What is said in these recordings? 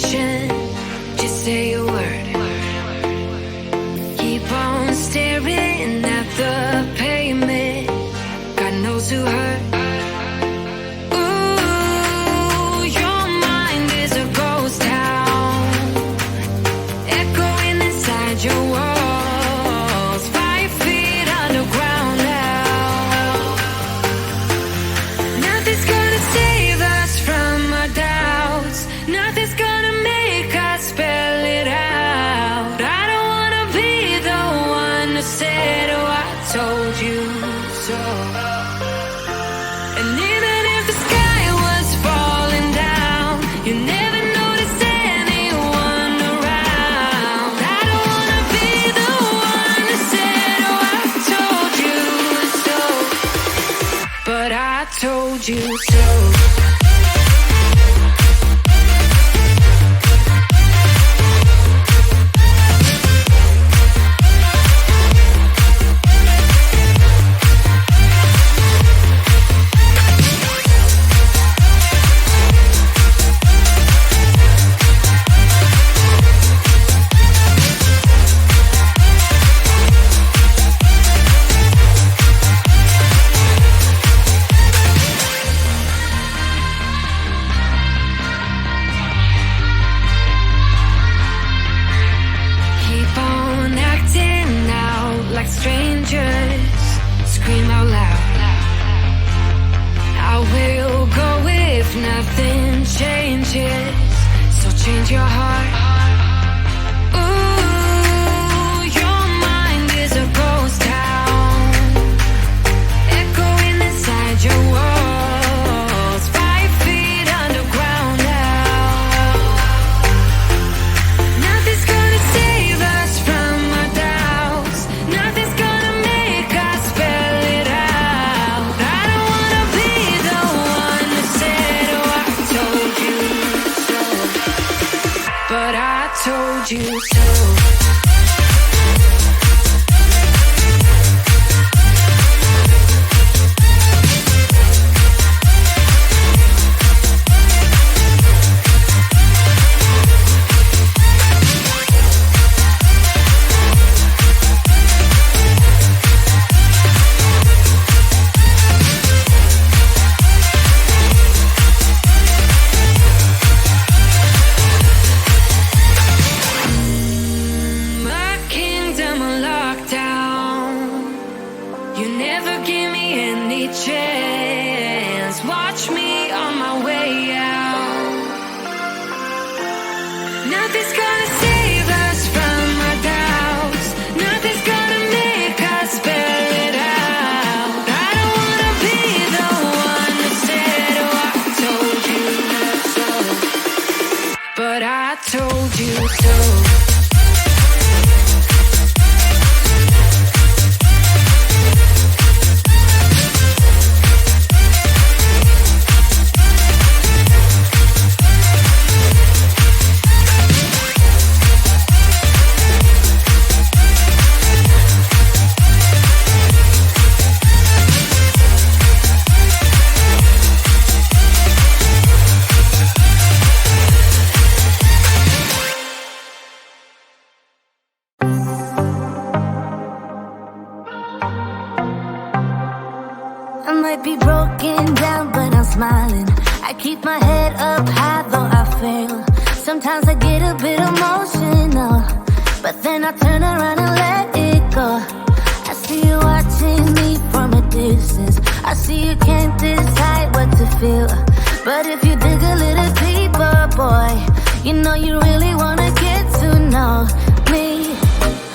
patient, just say a word. Keep on staring at the pavement. God knows who hurt. Ooh, your mind is a ghost town, echoing inside your walls, 5 feet underground now. Nothing's gonna save us from our doubts. Nothing's gonna make us spell it out. I don't wanna be the one who said, oh, I told you so. And even if the sky was falling down, you never noticed anyone around. I don't wanna be the one who said, oh, I told you so. But I told you so. Keep on acting out like strangers. Scream out loud. I will go if nothing changes. So change your heart. Ooh, your mind is a ghost town, echoing inside your walls, 5 feet underground now. Nothing's gonna save us from our doubts. Nothing's gonna make us spell it out. I don't wanna be the one who said, oh, I told you so. But I told you so. My kingdom on lockdown. You never give me any chance. Watch me on my way out. Nothing's gonna save us from our doubts. Nothing's gonna make us spell it out. I don't wanna be the one who said, oh, I told you so. But I told you so. I might be broken down, but I'm smiling. I keep my head up high, though I fail. Sometimes I get a bit emotional, but then I turn around and let it go. I see you watching me from a distance. I see you can't decide what to feel, but if you dig a little deeper, boy, you know you really wanna get to know me.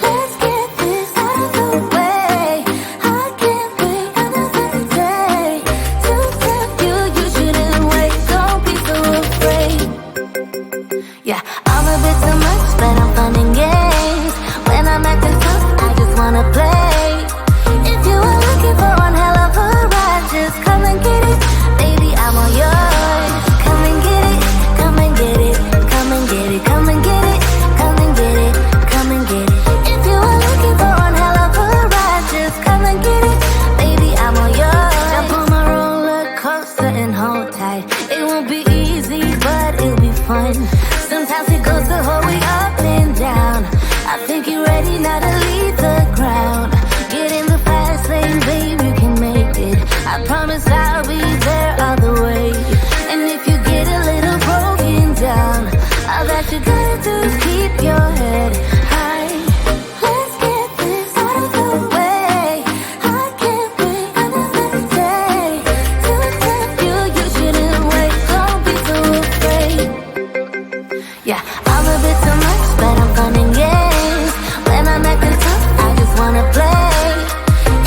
Let's get this out of the way. I can't wait another day to tell you you shouldn't wait. Don't be so afraid. Yeah, I'm a bit too much, but I'm fun and games. When I'm acting tough, I just wanna play. If you are looking for one hell of a ride, just come and get it. Baby, I'm all yours. Come and get it, come and get it, come and get it, come and get it, come and get it, come and get it. If you are looking for one hell of a ride, just come and get it. Baby, I'm all yours. Jump on my roller coaster and hold tight. It won't be easy, but it'll be fun. Sometimes it goes the whole way up and down. I think you're ready now to leave the ground. Get in the fast lane, babe, you can make it. I promise I'll be there all the way. And if you get a little broken down, all that you gotta do is keep your head high. Let's get this out of the way. I can't wait another day to tell you you shouldn't wait. Don't be so afraid. Yeah, I'm a bit too much, but I'm fun and games. When I'm acting tough, I just wanna play.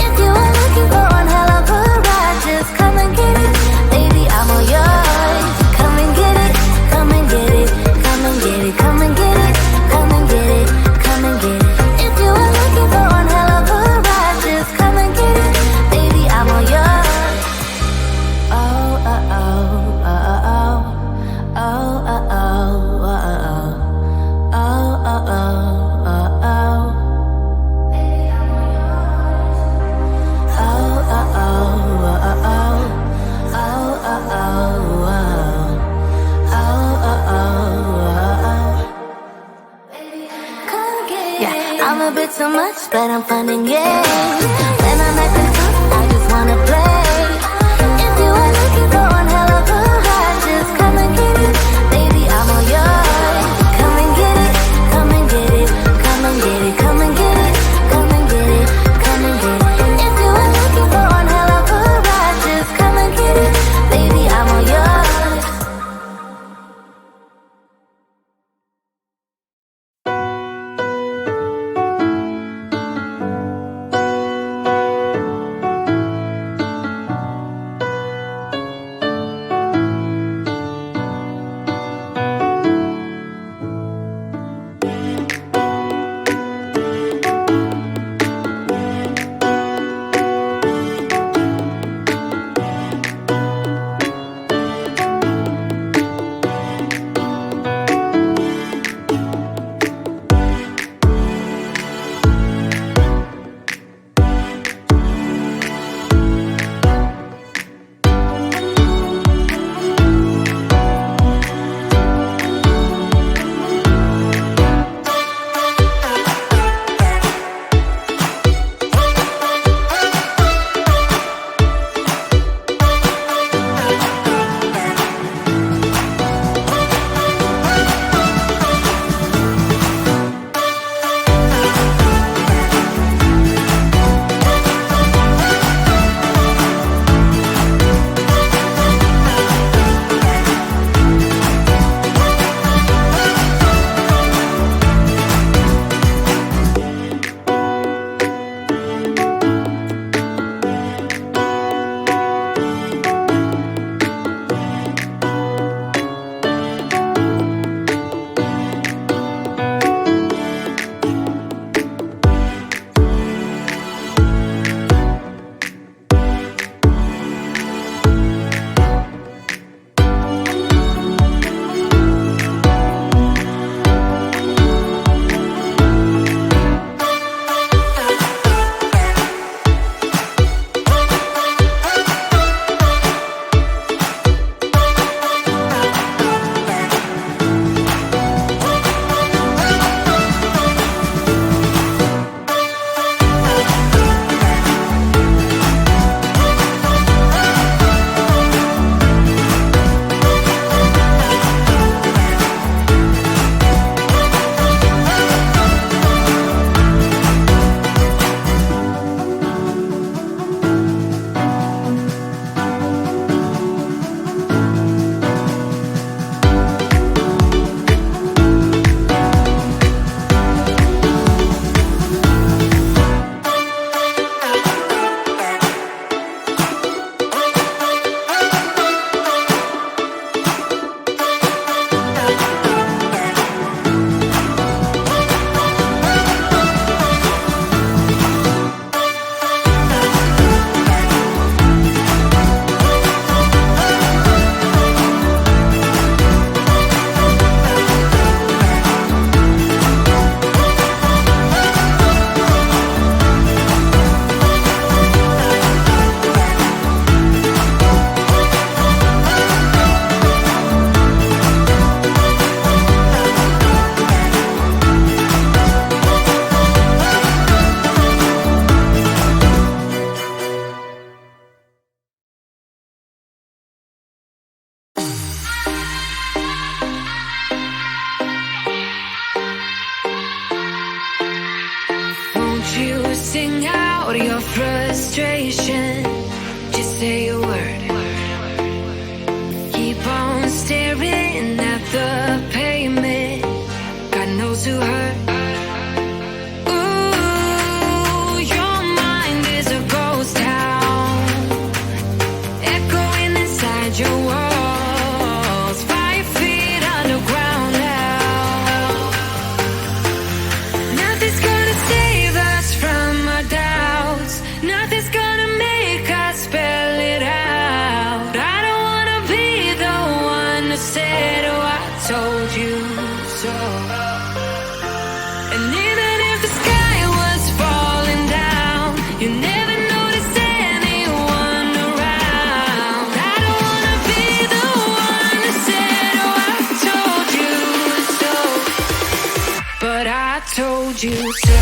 If you are looking for one hell of a ride, just come and get it. Baby, I'm all yours. Come and get it, come and get it, come and get it, come and get it, come and get it, come and get it. If you are looking for one hell of a ride, just come and get it. Baby, I'm all yours. Oh, oh, oh, oh, oh, oh, oh, oh, oh, oh, oh, oh, oh, oh. Baby, I'm all yours. Oh, oh, oh, oh, oh, oh, oh, oh, oh, oh. Yeah, I'm a bit too much, but I'm fun and games. When I'm acting tough, I just wanna play. If you are looking for one hell of a ride, just come and get it. Baby, I'm all yours. Come and get it, come and get it, come and get it, come and get it, come and get it, come and get it. If you are looking for one hell of a ride, just come and get it. Baby, I'm all yours. Sing out your frustration. Just say a word. Keep on staring at the pavement. God knows who hurt. Ooh, your mind is a ghost town, echoing inside your walls. 5 feet underground now. Nothing's gonna save us from our doubts. Nothing's gonna make us spell it out. I don't wanna be the one to say, oh, I told you so. And even if the sky was falling down, you never notice anyone around. I don't wanna be the one to say, oh, I told you so. But I told you so.